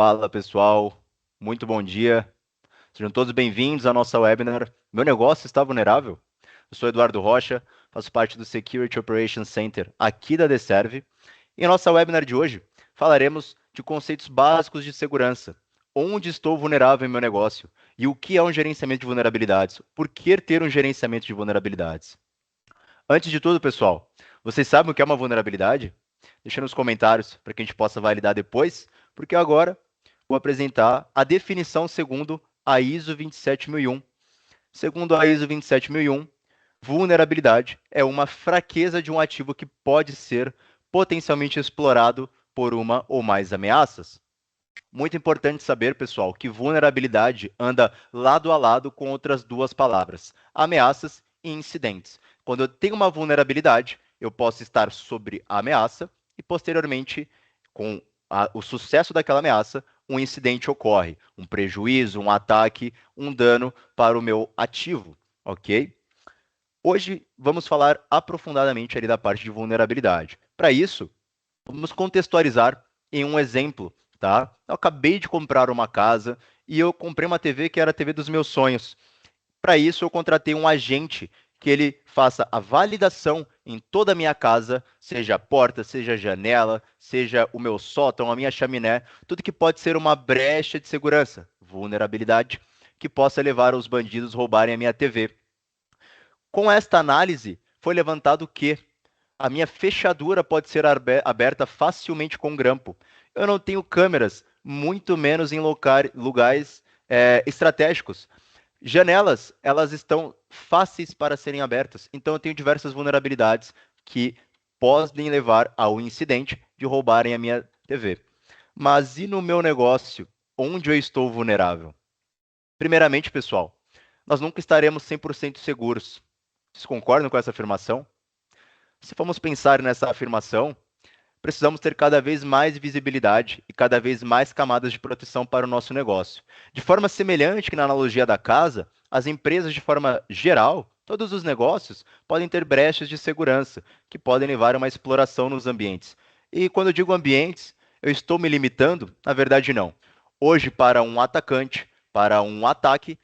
Fala pessoal, muito bom dia. Sejam todos bem-vindos à nossa webinar. Meu negócio está vulnerável? Eu sou Eduardo Rocha, faço parte do Security Operations Center aqui da Deserve. E em nossa webinar de hoje falaremos de conceitos básicos de segurança. Onde estou vulnerável em meu negócio? E o que é um gerenciamento de vulnerabilidades? Por que ter um gerenciamento de vulnerabilidades? Antes de tudo, pessoal, vocês sabem o que é uma vulnerabilidade? Deixa nos comentários para que a gente possa validar depois, porque agora vou apresentar a definição segundo a ISO 27001. Segundo a ISO 27001, vulnerabilidade é uma fraqueza de um ativo que pode ser potencialmente explorado por uma ou mais ameaças. Muito importante saber, pessoal, que vulnerabilidade anda lado a lado com outras duas palavras, ameaças e incidentes. Quando eu tenho uma vulnerabilidade, eu posso estar sobre a ameaça e, posteriormente, com o sucesso daquela ameaça, um incidente ocorre, um prejuízo, um ataque, um dano para o meu ativo, ok? Hoje vamos falar aprofundadamente ali da parte de vulnerabilidade. Para isso, vamos contextualizar em um exemplo, tá? Eu acabei de comprar uma casa e eu comprei uma TV que era a TV dos meus sonhos. Para isso, eu contratei um agente que ele faça a validação em toda a minha casa, seja a porta, seja a janela, seja o meu sótão, a minha chaminé, tudo que pode ser uma brecha de segurança, vulnerabilidade, que possa levar os bandidos a roubarem a minha TV. Com esta análise, foi levantado que a minha fechadura pode ser aberta facilmente com grampo. Eu não tenho câmeras, muito menos em lugares estratégicos. Janelas, elas estão fáceis para serem abertas. Então, eu tenho diversas vulnerabilidades que podem levar ao incidente de roubarem a minha TV. Mas e no meu negócio? Onde eu estou vulnerável? Primeiramente, pessoal, nós nunca estaremos 100% seguros. Vocês concordam com essa afirmação? Se formos pensar nessa afirmação, precisamos ter cada vez mais visibilidade e cada vez mais camadas de proteção para o nosso negócio. De forma semelhante que na analogia da casa, as empresas, de forma geral, todos os negócios, podem ter brechas de segurança que podem levar a uma exploração nos ambientes. E quando eu digo ambientes, eu estou me limitando? Na verdade, não. Hoje, para um atacante, para um ataque,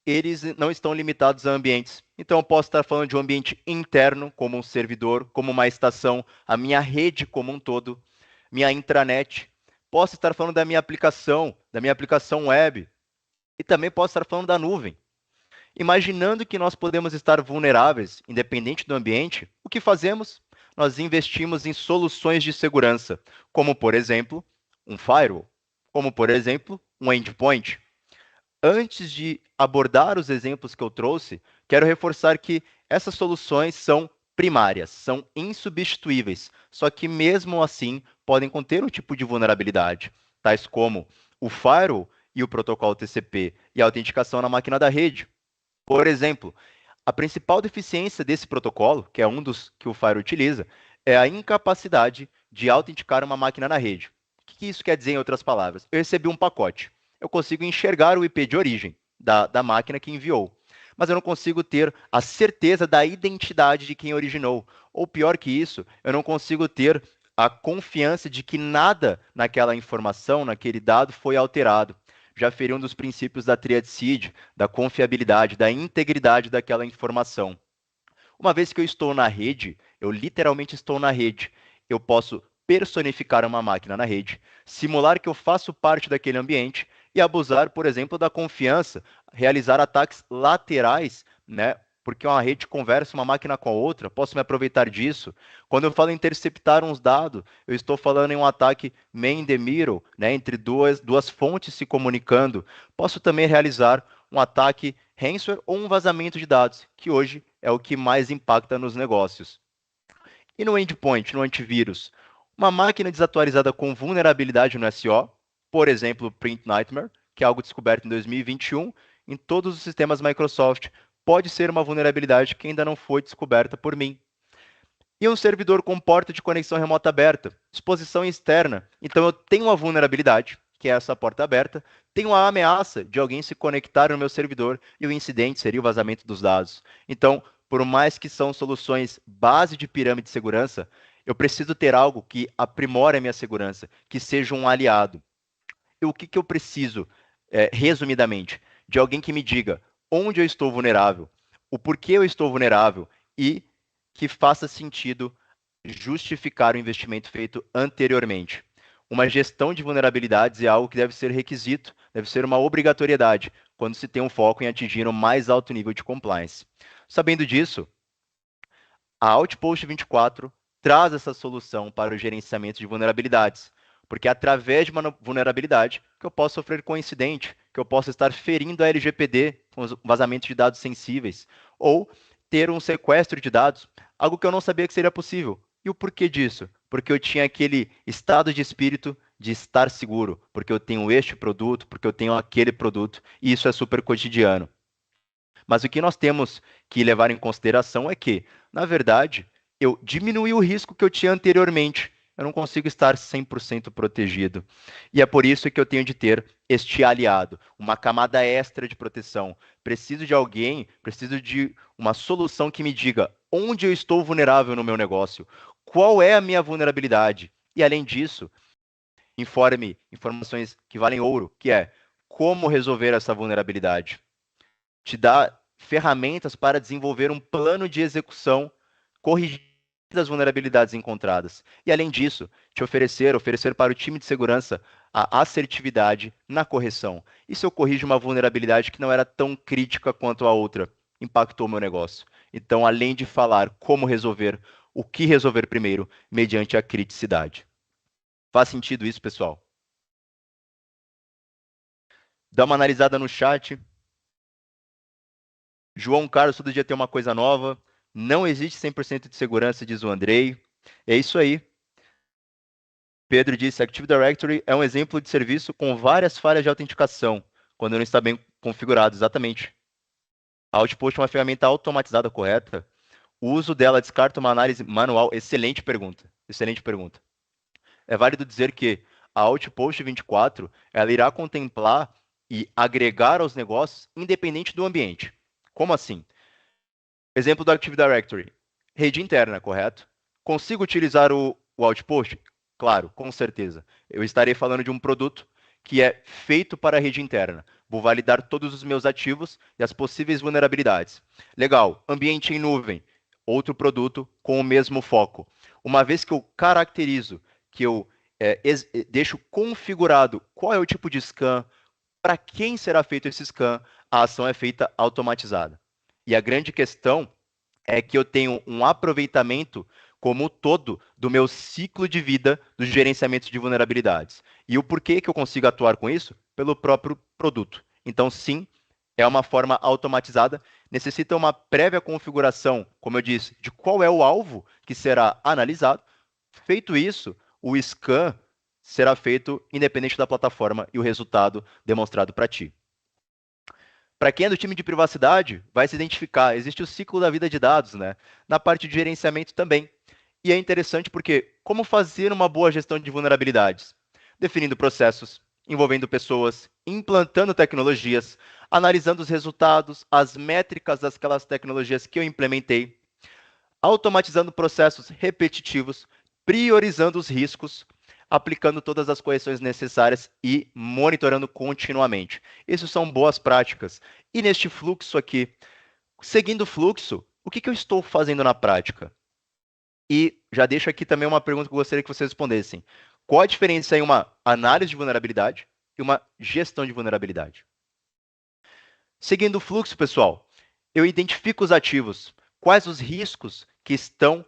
eles não estão limitados a ambientes. Então, eu posso estar falando de um ambiente interno, como um servidor, como uma estação, a minha rede como um todo, minha intranet. Posso estar falando da minha aplicação web, e também posso estar falando da nuvem. Imaginando que nós podemos estar vulneráveis, independente do ambiente, o que fazemos? Nós investimos em soluções de segurança, como, por exemplo, um firewall, como, por exemplo, um endpoint. Antes de abordar os exemplos que eu trouxe, quero reforçar que essas soluções são primárias, são insubstituíveis, só que mesmo assim podem conter um tipo de vulnerabilidade, tais como o firewall e o protocolo TCP e a autenticação na máquina da rede. Por exemplo, a principal deficiência desse protocolo, que é um dos que o firewall utiliza, é a incapacidade de autenticar uma máquina na rede. O que isso quer dizer em outras palavras? Eu recebi um pacote. Eu consigo enxergar o IP de origem da máquina que enviou, mas eu não consigo ter a certeza da identidade de quem originou. Ou pior que isso, eu não consigo ter a confiança de que nada naquela informação, naquele dado, foi alterado. Já feriu um dos princípios da tríade SID, da confiabilidade, da integridade daquela informação. Uma vez que eu estou na rede, eu literalmente estou na rede, eu posso personificar uma máquina na rede, simular que eu faço parte daquele ambiente e abusar, por exemplo, da confiança, realizar ataques laterais, né? Porque uma rede conversa uma máquina com a outra, posso me aproveitar disso. Quando eu falo em interceptar uns dados, eu estou falando em um ataque man in the middle, né, entre duas fontes se comunicando. Posso também realizar um ataque ransomware ou um vazamento de dados, que hoje é o que mais impacta nos negócios. E no endpoint, no antivírus? Uma máquina desatualizada com vulnerabilidade no SO, por exemplo, o Print Nightmare, que é algo descoberto em 2021 em todos os sistemas Microsoft, pode ser uma vulnerabilidade que ainda não foi descoberta por mim. E um servidor com porta de conexão remota aberta, exposição externa. Então eu tenho uma vulnerabilidade, que é essa porta aberta, tenho a ameaça de alguém se conectar no meu servidor e o incidente seria o vazamento dos dados. Então, por mais que são soluções base de pirâmide de segurança, eu preciso ter algo que aprimore a minha segurança, que seja um aliado. o que eu preciso, resumidamente, de alguém que me diga onde eu estou vulnerável, o porquê eu estou vulnerável e que faça sentido justificar o investimento feito anteriormente. Uma gestão de vulnerabilidades é algo que deve ser requisito, deve ser uma obrigatoriedade, quando se tem um foco em atingir o mais alto nível de compliance. Sabendo disso, a Outpost 24 traz essa solução para o gerenciamento de vulnerabilidades, porque é através de uma vulnerabilidade que eu posso sofrer com um incidente, que eu posso estar ferindo a LGPD, com vazamento de dados sensíveis, ou ter um sequestro de dados, algo que eu não sabia que seria possível. E o porquê disso? Porque eu tinha aquele estado de espírito de estar seguro, porque eu tenho este produto, porque eu tenho aquele produto, e isso é super cotidiano. Mas o que nós temos que levar em consideração é que, na verdade, eu diminui o risco que eu tinha anteriormente. Eu não consigo estar 100% protegido. E é por isso que eu tenho de ter este aliado, uma camada extra de proteção. Preciso de alguém, preciso de uma solução que me diga onde eu estou vulnerável no meu negócio, qual é a minha vulnerabilidade. E, além disso, informe informações que valem ouro, que é como resolver essa vulnerabilidade. Te dá ferramentas para desenvolver um plano de execução corrigindo as vulnerabilidades encontradas. E, além disso, te oferecer para o time de segurança a assertividade na correção. E se eu corrijo uma vulnerabilidade que não era tão crítica quanto a outra, impactou o meu negócio. Então, além de falar como resolver, o que resolver primeiro, mediante a criticidade. Faz sentido isso, pessoal? Dá uma analisada no chat. João Carlos, todo dia tem uma coisa nova. Não existe 100% de segurança, diz o Andrei. É isso aí. Pedro disse, Active Directory é um exemplo de serviço com várias falhas de autenticação, quando não está bem configurado, exatamente. A Outpost é uma ferramenta automatizada correta. O uso dela descarta uma análise manual. Excelente pergunta. Excelente pergunta. É válido dizer que a Outpost 24 ela irá contemplar e agregar aos negócios independente do ambiente. Como assim? Exemplo do Active Directory. Rede interna, correto? Consigo utilizar o Outpost? Claro, com certeza. Eu estarei falando de um produto que é feito para a rede interna. Vou validar todos os meus ativos e as possíveis vulnerabilidades. Legal. Ambiente em nuvem. Outro produto com o mesmo foco. Uma vez que eu caracterizo, que eu deixo configurado qual é o tipo de scan, para quem será feito esse scan, a ação é feita automatizada. E a grande questão é que eu tenho um aproveitamento como um todo do meu ciclo de vida do gerenciamento de vulnerabilidades. E o porquê que eu consigo atuar com isso? Pelo próprio produto. Então, sim, é uma forma automatizada, necessita uma prévia configuração, como eu disse, de qual é o alvo que será analisado. Feito isso, o scan será feito independente da plataforma e o resultado demonstrado para ti. Para quem é do time de privacidade, vai se identificar. Existe o ciclo da vida de dados, né? Na parte de gerenciamento também. E é interessante porque como fazer uma boa gestão de vulnerabilidades? Definindo processos, envolvendo pessoas, implantando tecnologias, analisando os resultados, as métricas daquelas tecnologias que eu implementei, automatizando processos repetitivos, priorizando os riscos, aplicando todas as correções necessárias e monitorando continuamente. Isso são boas práticas. E neste fluxo aqui, seguindo o fluxo, o que eu estou fazendo na prática? E já deixo aqui também uma pergunta que eu gostaria que vocês respondessem. Qual a diferença em uma análise de vulnerabilidade e uma gestão de vulnerabilidade? Seguindo o fluxo, pessoal, eu identifico os ativos, quais os riscos que estão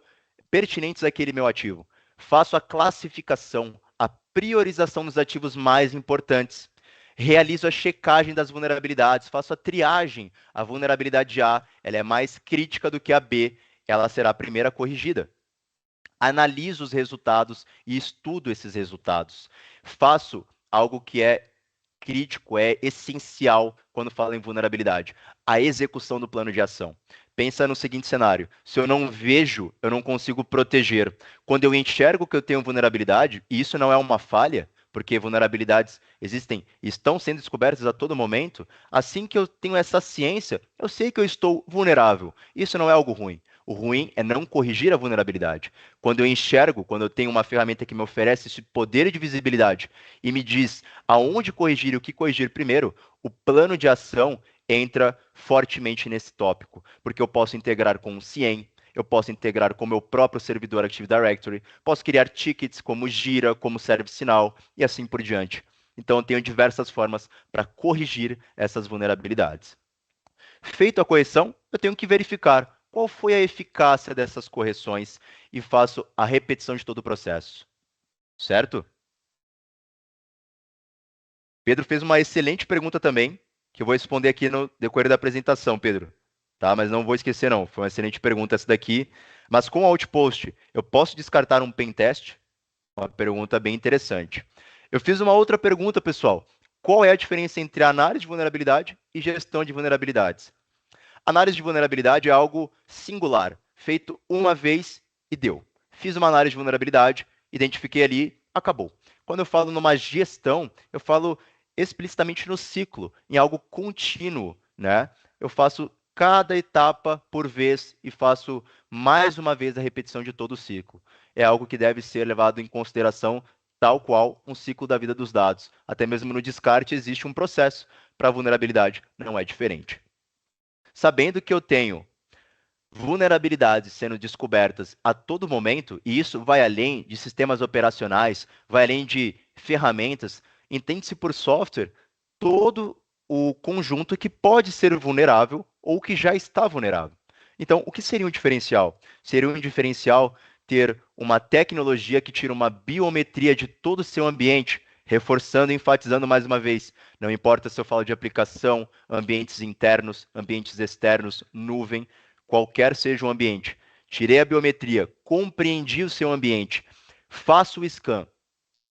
pertinentes àquele meu ativo. Faço a classificação, a priorização dos ativos mais importantes. Realizo a checagem das vulnerabilidades, faço a triagem. A vulnerabilidade A, ela é mais crítica do que a B, ela será a primeira corrigida. Analiso os resultados e estudo esses resultados. Faço algo que é crítico, é essencial quando fala em vulnerabilidade, a execução do plano de ação. Pensa no seguinte cenário: se eu não vejo, eu não consigo proteger. Quando eu enxergo que eu tenho vulnerabilidade, e isso não é uma falha, porque vulnerabilidades existem e estão sendo descobertas a todo momento, assim que eu tenho essa ciência, eu sei que eu estou vulnerável. Isso não é algo ruim. O ruim é não corrigir a vulnerabilidade. Quando eu enxergo, quando eu tenho uma ferramenta que me oferece esse poder de visibilidade e me diz aonde corrigir e o que corrigir primeiro, o plano de ação entra fortemente nesse tópico, porque eu posso integrar com o CIEM, eu posso integrar com o meu próprio servidor Active Directory, posso criar tickets como Gira, como ServiceNow e assim por diante. Então, eu tenho diversas formas para corrigir essas vulnerabilidades. Feito a correção, eu tenho que verificar qual foi a eficácia dessas correções e faço a repetição de todo o processo. Certo? Pedro fez uma excelente pergunta também, que eu vou responder aqui no decorrer da apresentação, Pedro. Tá? Mas não vou esquecer, não. Foi uma excelente pergunta essa daqui. Mas com o Outpost, eu posso descartar um pen test? Uma pergunta bem interessante. Eu fiz uma outra pergunta, pessoal. Qual é a diferença entre análise de vulnerabilidade e gestão de vulnerabilidades? Análise de vulnerabilidade é algo singular, feito uma vez e deu. Fiz uma análise de vulnerabilidade, identifiquei ali, acabou. Quando eu falo numa gestão, eu falo explicitamente no ciclo, em algo contínuo, né? Eu faço cada etapa por vez e faço mais uma vez a repetição de todo o ciclo. É algo que deve ser levado em consideração tal qual um ciclo da vida dos dados. Até mesmo no descarte existe um processo para a vulnerabilidade, não é diferente. Sabendo que eu tenho vulnerabilidades sendo descobertas a todo momento, e isso vai além de sistemas operacionais, vai além de ferramentas, entende-se por software todo o conjunto que pode ser vulnerável ou que já está vulnerável. Então, o que seria um diferencial? Seria um diferencial ter uma tecnologia que tira uma biometria de todo o seu ambiente, reforçando e enfatizando mais uma vez. Não importa se eu falo de aplicação, ambientes internos, ambientes externos, nuvem, qualquer seja o ambiente. Tirei a biometria, compreendi o seu ambiente, faço o scan.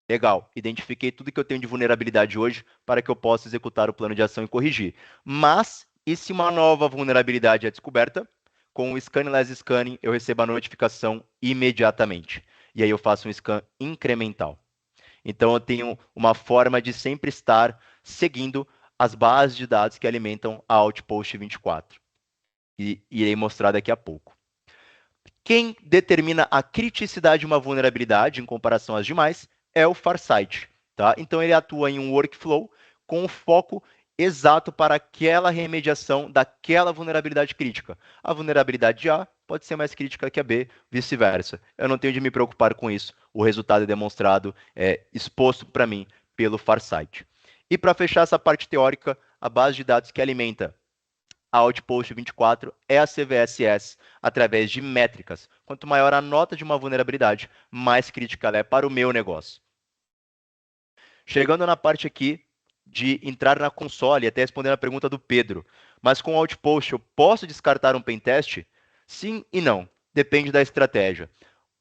Legal, identifiquei tudo que eu tenho de vulnerabilidade hoje para que eu possa executar o plano de ação e corrigir. Mas, e se uma nova vulnerabilidade é descoberta? Com o Scanless Scanning, eu recebo a notificação imediatamente. E aí eu faço um scan incremental. Então, eu tenho uma forma de sempre estar seguindo as bases de dados que alimentam a Outpost 24. E irei mostrar daqui a pouco. Quem determina a criticidade de uma vulnerabilidade em comparação às demais é o Farsight. Tá? Então, ele atua em um workflow com o foco exato para aquela remediação daquela vulnerabilidade crítica. A vulnerabilidade A pode ser mais crítica que a B, vice-versa. Eu não tenho de me preocupar com isso. O resultado é demonstrado, exposto para mim pelo Farsight. E para fechar essa parte teórica, a base de dados que alimenta a Outpost 24 é a CVSS através de métricas. Quanto maior a nota de uma vulnerabilidade, mais crítica ela é para o meu negócio. Chegando na parte aqui de entrar na console, até respondendo a pergunta do Pedro. Mas com o Outpost eu posso descartar um pentest? Sim e não. Depende da estratégia.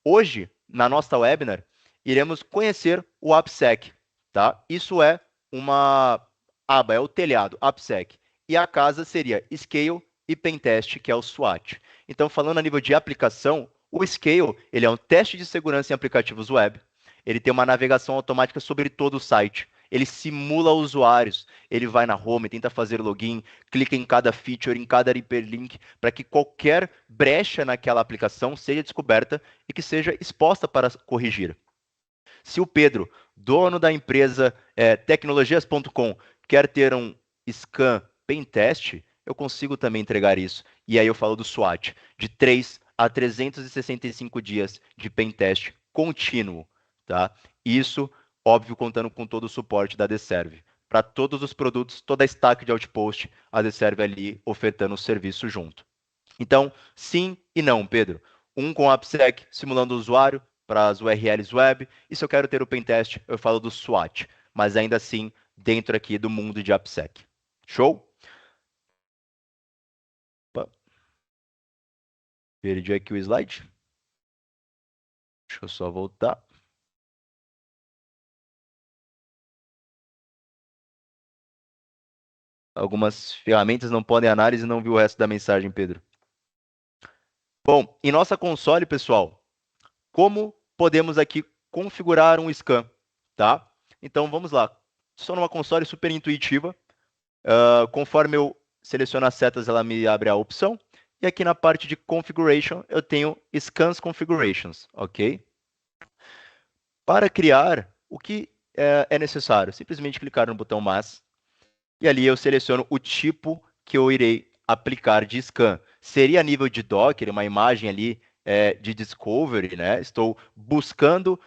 Hoje, na nossa webinar, iremos conhecer o AppSec. Tá? Isso é uma aba, é o telhado, AppSec. E a casa seria Scale e Pentest, que é o SWAT. Então, falando a nível de aplicação, o Scale ele é um teste de segurança em aplicativos web. Ele tem uma navegação automática sobre todo o site. Ele simula usuários. Ele vai na home, tenta fazer login, clica em cada feature, em cada hyperlink, para que qualquer brecha naquela aplicação seja descoberta e que seja exposta para corrigir. Se o Pedro, dono da empresa tecnologias.com, quer ter um scan pen test, eu consigo também entregar isso. E aí eu falo do SWAT, de 3 a 365 dias de pen test contínuo. Tá? Isso, óbvio, contando com todo o suporte da Deserve. Para todos os produtos, toda a stack de Outpost, a Deserve ali ofertando o serviço junto. Então, sim e não, Pedro. Um com AppSec simulando o usuário para as URLs web. E se eu quero ter o pentest, eu falo do SWAT. Mas ainda assim, dentro aqui do mundo de AppSec. Show? Opa, perdi aqui o slide. Deixa eu só voltar. Algumas ferramentas não podem análise e não viu o resto da mensagem, Pedro. Bom, em nossa console, pessoal, como podemos aqui configurar um scan, tá? Então, vamos lá. Estou numa console super intuitiva. Conforme eu seleciono as setas, ela me abre a opção. E aqui na parte de Configuration, eu tenho Scans Configurations, ok? Para criar, o que é necessário? Simplesmente clicar no botão mais, e ali eu seleciono o tipo que eu irei aplicar de scan. Seria a nível de Docker, uma imagem ali de discovery, né? Estou buscando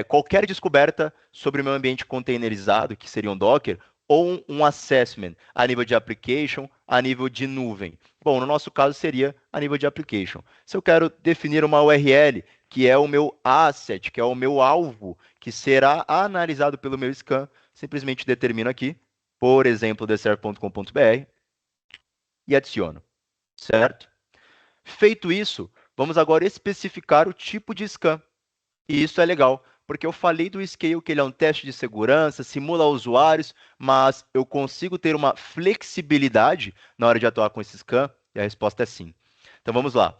qualquer descoberta sobre o meu ambiente containerizado, que seria um Docker, ou um assessment a nível de application, a nível de nuvem. Bom, no nosso caso seria a nível de application. Se eu quero definir uma URL, que é o meu asset, que é o meu alvo, que será analisado pelo meu scan, simplesmente determino aqui, por exemplo, dserve.com.br, e adiciono, certo? Feito isso, vamos agora especificar o tipo de scan. E isso é legal, porque eu falei do Scale que ele é um teste de segurança, simula usuários, mas eu consigo ter uma flexibilidade na hora de atuar com esse scan? E a resposta é sim. Então vamos lá.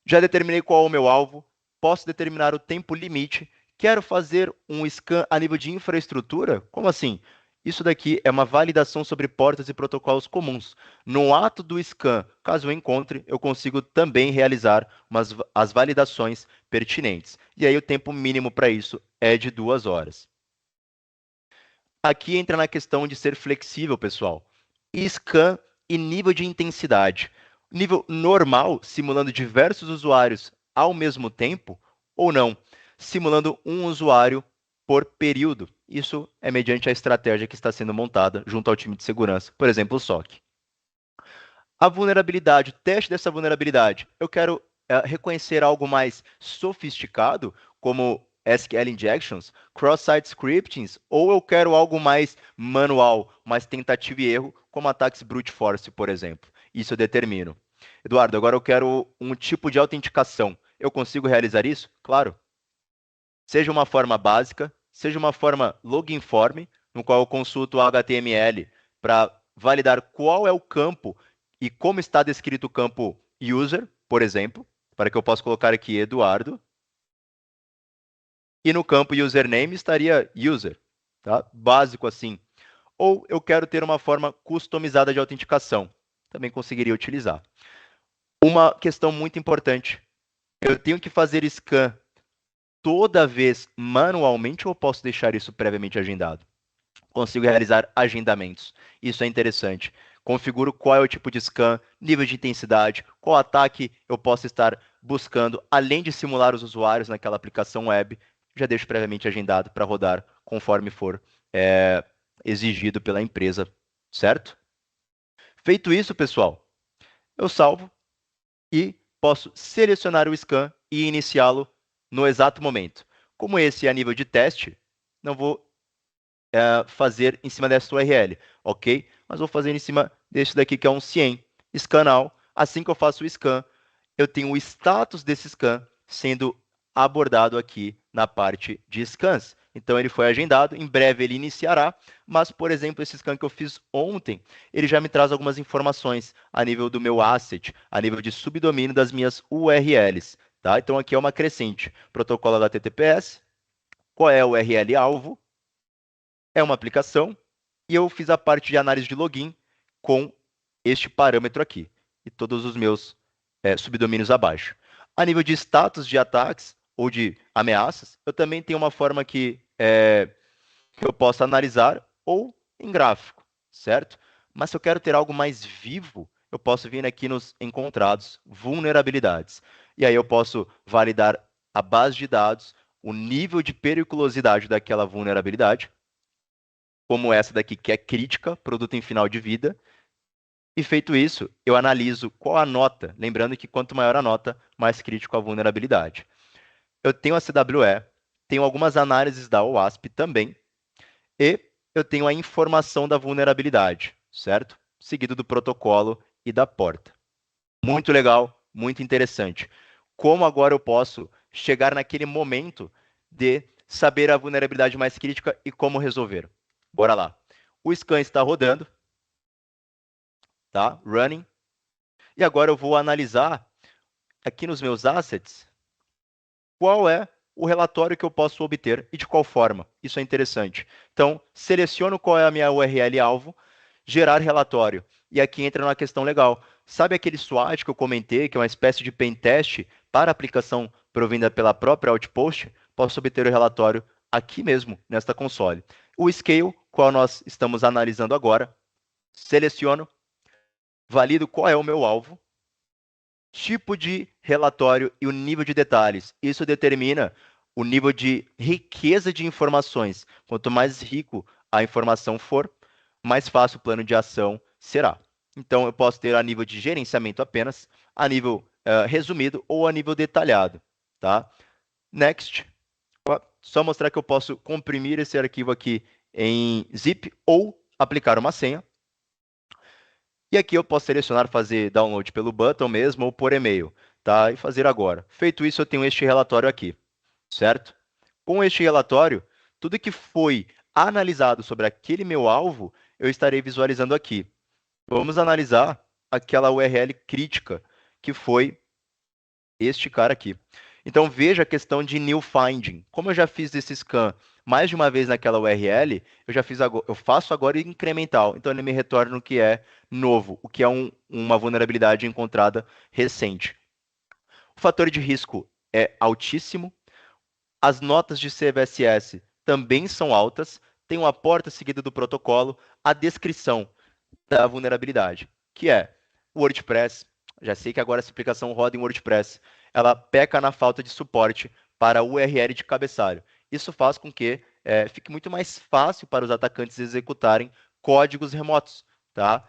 Já determinei qual é o meu alvo, posso determinar o tempo limite, quero fazer um scan a nível de infraestrutura? Como assim? Isso daqui é uma validação sobre portas e protocolos comuns. No ato do scan, caso eu encontre, eu consigo também realizar as validações pertinentes. E aí o tempo mínimo para isso é de 2 horas. Aqui entra na questão de ser flexível, pessoal. Scan e nível de intensidade. Nível normal, simulando diversos usuários ao mesmo tempo, ou não, simulando um usuário por período. Isso é mediante a estratégia que está sendo montada junto ao time de segurança, por exemplo, o SOC. A vulnerabilidade, o teste dessa vulnerabilidade, eu quero reconhecer algo mais sofisticado, como SQL injections, cross-site scriptings, ou eu quero algo mais manual, mais tentativa e erro, como ataques brute force, por exemplo. Isso eu determino. Eduardo, agora eu quero um tipo de autenticação. Eu consigo realizar isso? Claro. Seja uma forma básica, seja uma forma login form, no qual eu consulto o HTML para validar qual é o campo e como está descrito o campo user, por exemplo, para que eu possa colocar aqui Eduardo. E no campo username estaria user, tá? Básico assim. Ou eu quero ter uma forma customizada de autenticação. Também conseguiria utilizar. Uma questão muito importante. Eu tenho que fazer scan toda vez manualmente ou eu posso deixar isso previamente agendado? Consigo realizar agendamentos. Isso é interessante. Configuro qual é o tipo de scan, nível de intensidade, qual ataque eu posso estar buscando, além de simular os usuários naquela aplicação web, já deixo previamente agendado para rodar conforme for exigido pela empresa, certo? Feito isso, pessoal, eu salvo e posso selecionar o scan e iniciá-lo no exato momento. Como esse é a nível de teste, não vou fazer em cima dessa URL, ok? Mas vou fazer em cima desse daqui que é um CIEM, scan all. Assim que eu faço o scan, eu tenho o status desse scan sendo abordado aqui na parte de scans. Então ele foi agendado, em breve ele iniciará, mas, por exemplo, esse scan que eu fiz ontem, ele já me traz algumas informações a nível do meu asset, a nível de subdomínio das minhas URLs. Tá? Então aqui é uma crescente, protocolo HTTPS, qual é o URL alvo, é uma aplicação, e eu fiz a parte de análise de login com este parâmetro aqui, e todos os meus subdomínios abaixo. A nível de status de ataques ou de ameaças, eu também tenho uma forma que eu posso analisar ou em gráfico, certo? Mas se eu quero ter algo mais vivo, eu posso vir aqui nos encontrados, vulnerabilidades. E aí eu posso validar a base de dados, o nível de periculosidade daquela vulnerabilidade, como essa daqui, que é crítica, produto em final de vida. E feito isso, eu analiso qual a nota, lembrando que quanto maior a nota, mais crítico a vulnerabilidade. Eu tenho a CWE, tenho algumas análises da OWASP também, e eu tenho a informação da vulnerabilidade, certo? Seguido do protocolo e da porta. Muito legal, muito interessante. Como agora eu posso chegar naquele momento de saber a vulnerabilidade mais crítica e como resolver? Bora lá. O scan está rodando, tá? Running. E agora eu vou analisar aqui nos meus assets qual é o relatório que eu posso obter e de qual forma. Isso é interessante. Então, seleciono qual é a minha URL alvo, gerar relatório. E aqui entra uma questão legal. Sabe aquele SWAT que eu comentei, que é uma espécie de pen test para aplicação provinda pela própria Outpost? Posso obter o relatório aqui mesmo, nesta console. O Scale, qual nós estamos analisando agora, seleciono, valido qual é o meu alvo, tipo de relatório e o nível de detalhes. Isso determina o nível de riqueza de informações. Quanto mais rico a informação for, mais fácil o plano de ação será. Então, eu posso ter a nível de gerenciamento apenas, a nível resumido ou a nível detalhado. Tá? Next. Só mostrar que eu posso comprimir esse arquivo aqui em zip ou aplicar uma senha. E aqui eu posso selecionar fazer download pelo button mesmo ou por e-mail, tá? E fazer agora. Feito isso, eu tenho este relatório aqui, certo? Com este relatório, tudo que foi analisado sobre aquele meu alvo, eu estarei visualizando aqui. Vamos analisar aquela URL crítica, que foi este cara aqui. Então veja a questão de new finding. Como eu já fiz esse scan mais de uma vez naquela URL, eu faço agora incremental. Então ele me retorna o que é novo, o que é uma vulnerabilidade encontrada recente. O fator de risco é altíssimo. As notas de CVSS também são altas. Tem uma porta seguida do protocolo, a descrição da vulnerabilidade, que é o WordPress. Já sei que agora essa aplicação roda em WordPress. Ela peca na falta de suporte para o URL de cabeçalho. Isso faz com que fique muito mais fácil para os atacantes executarem códigos remotos, tá?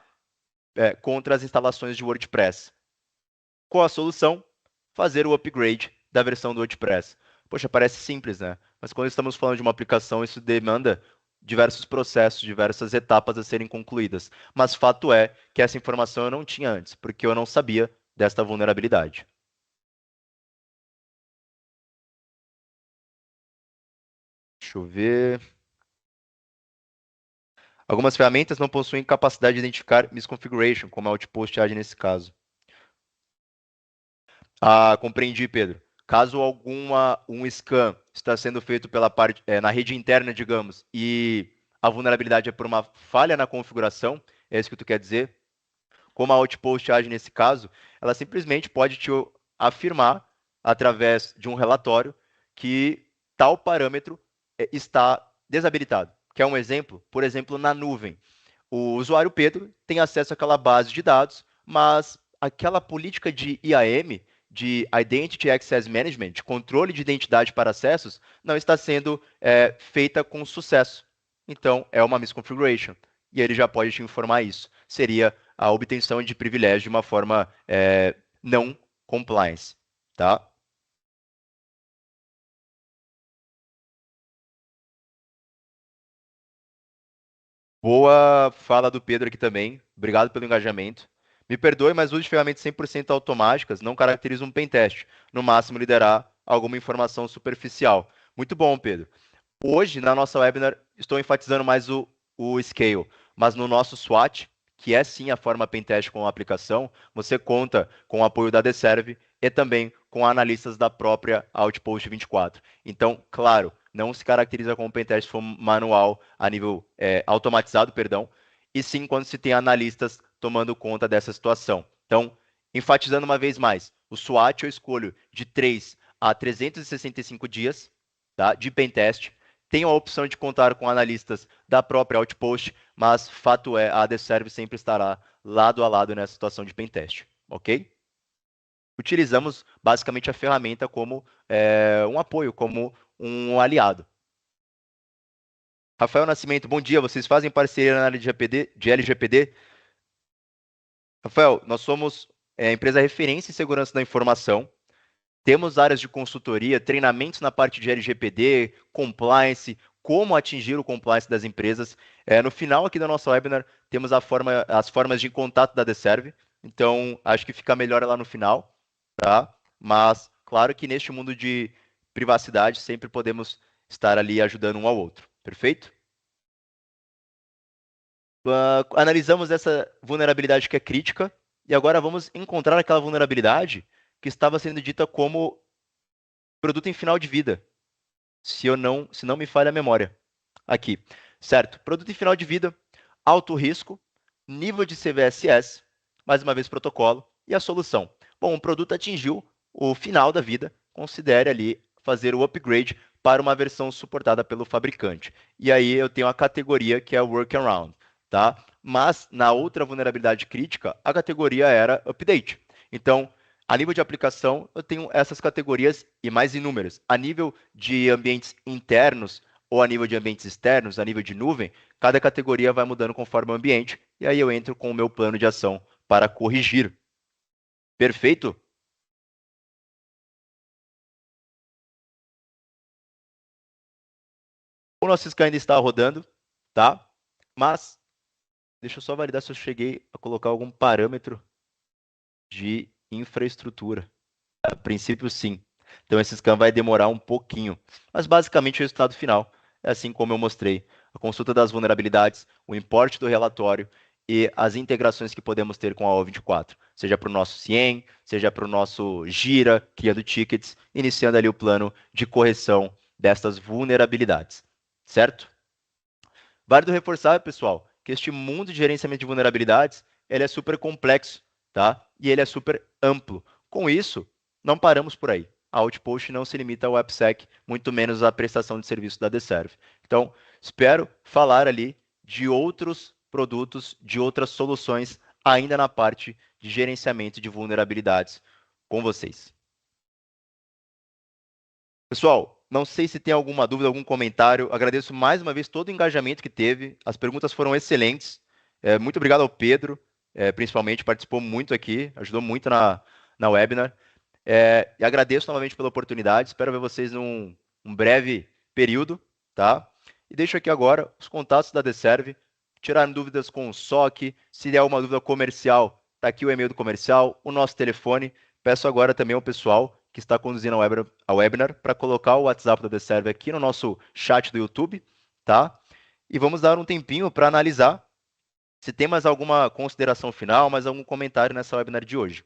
Contra as instalações de WordPress. Qual a solução? Fazer o upgrade da versão do WordPress. Poxa, parece simples, né? Mas quando estamos falando de uma aplicação, isso demanda diversos processos, diversas etapas a serem concluídas. Mas fato é que essa informação eu não tinha antes, porque eu não sabia desta vulnerabilidade. Deixa eu ver. Algumas ferramentas não possuem capacidade de identificar misconfiguration, como a Outpost AD nesse caso. Ah, compreendi, Pedro. Caso um scan está sendo feito pela parte na rede interna, digamos, e a vulnerabilidade é por uma falha na configuração, é isso que tu quer dizer? Como a Outpost age nesse caso, ela simplesmente pode te afirmar, através de um relatório, que tal parâmetro está desabilitado. Quer um exemplo? Por exemplo, na nuvem. O usuário Pedro tem acesso àquela base de dados, mas aquela política de IAM, de Identity Access Management, de controle de identidade para acessos, não está sendo feita com sucesso. Então, é uma misconfiguration. E ele já pode te informar isso. Seria a obtenção de privilégio de uma forma não compliance. Tá? Boa fala do Pedro aqui também. Obrigado pelo engajamento. Me perdoe, mas uso de ferramentas 100% automáticas não caracteriza um pentest. No máximo, liderar alguma informação superficial. Muito bom, Pedro. Hoje, na nossa webinar, estou enfatizando mais o Scale, mas no nosso SWAT, que é sim a forma pentest com a aplicação, você conta com o apoio da Deserve e também com analistas da própria Outpost 24. Então, claro, não se caracteriza como pentest manual a nível automatizado, perdão, e sim quando se tem analistas tomando conta dessa situação. Então, enfatizando uma vez mais, o SWAT eu escolho de 3 a 365 dias, tá, de pentest. Tem a opção de contar com analistas da própria Outpost, mas fato é, a ADServe sempre estará lado a lado nessa situação de pentest, ok? Utilizamos basicamente a ferramenta como um apoio, como um aliado. Rafael Nascimento, bom dia. Vocês fazem parceria na área de LGPD? Rafael, nós somos empresa referência em segurança da informação. Temos áreas de consultoria, treinamentos na parte de LGPD, compliance, como atingir o compliance das empresas. No final aqui da nossa webinar, temos as formas de contato da Deserve. Então, acho que fica melhor lá no final, tá? Mas, claro que neste mundo de privacidade, sempre podemos estar ali ajudando um ao outro. Perfeito? Analisamos essa vulnerabilidade que é crítica e agora vamos encontrar aquela vulnerabilidade que estava sendo dita como produto em final de vida, se não me falha a memória. Aqui, certo? Produto em final de vida, alto risco, nível de CVSS, mais uma vez protocolo, e a solução. Bom, o produto atingiu o final da vida, considere ali fazer o upgrade para uma versão suportada pelo fabricante. E aí eu tenho a categoria que é workaround, tá? Mas na outra vulnerabilidade crítica, a categoria era update. Então, a nível de aplicação, eu tenho essas categorias e mais inúmeras. A nível de ambientes internos ou a nível de ambientes externos, a nível de nuvem, cada categoria vai mudando conforme o ambiente, e aí eu entro com o meu plano de ação para corrigir. Perfeito? O nosso scan ainda está rodando, tá? Mas, deixa eu só validar se eu cheguei a colocar algum parâmetro de infraestrutura. A princípio, sim. Então, esse scan vai demorar um pouquinho. Mas, basicamente, o resultado final é assim como eu mostrei. A consulta das vulnerabilidades, o importe do relatório e as integrações que podemos ter com a O24. Seja para o nosso CIEM, seja para o nosso Gira, criando tickets, iniciando ali o plano de correção destas vulnerabilidades. Certo? Válido reforçar, pessoal, que este mundo de gerenciamento de vulnerabilidades, ele é super complexo, tá? E ele é super amplo. Com isso, não paramos por aí. A Outpost não se limita ao AppSec, muito menos à prestação de serviço da Deserve. Então, espero falar ali de outros produtos, de outras soluções, ainda na parte de gerenciamento de vulnerabilidades com vocês. Pessoal, não sei se tem alguma dúvida, algum comentário. Agradeço mais uma vez todo o engajamento que teve. As perguntas foram excelentes. Muito obrigado ao Pedro, principalmente, participou muito aqui, ajudou muito na webinar. E agradeço novamente pela oportunidade. Espero ver vocês num um breve período, tá? E deixo aqui agora os contatos da Deserve. Tiraram dúvidas com o SOC, se der alguma dúvida comercial, tá aqui o e-mail do comercial, o nosso telefone. Peço agora também ao pessoal que está conduzindo a webinar para colocar o WhatsApp da Deserve aqui no nosso chat do YouTube, tá? E vamos dar um tempinho para analisar se tem mais alguma consideração final, mais algum comentário nessa webinar de hoje.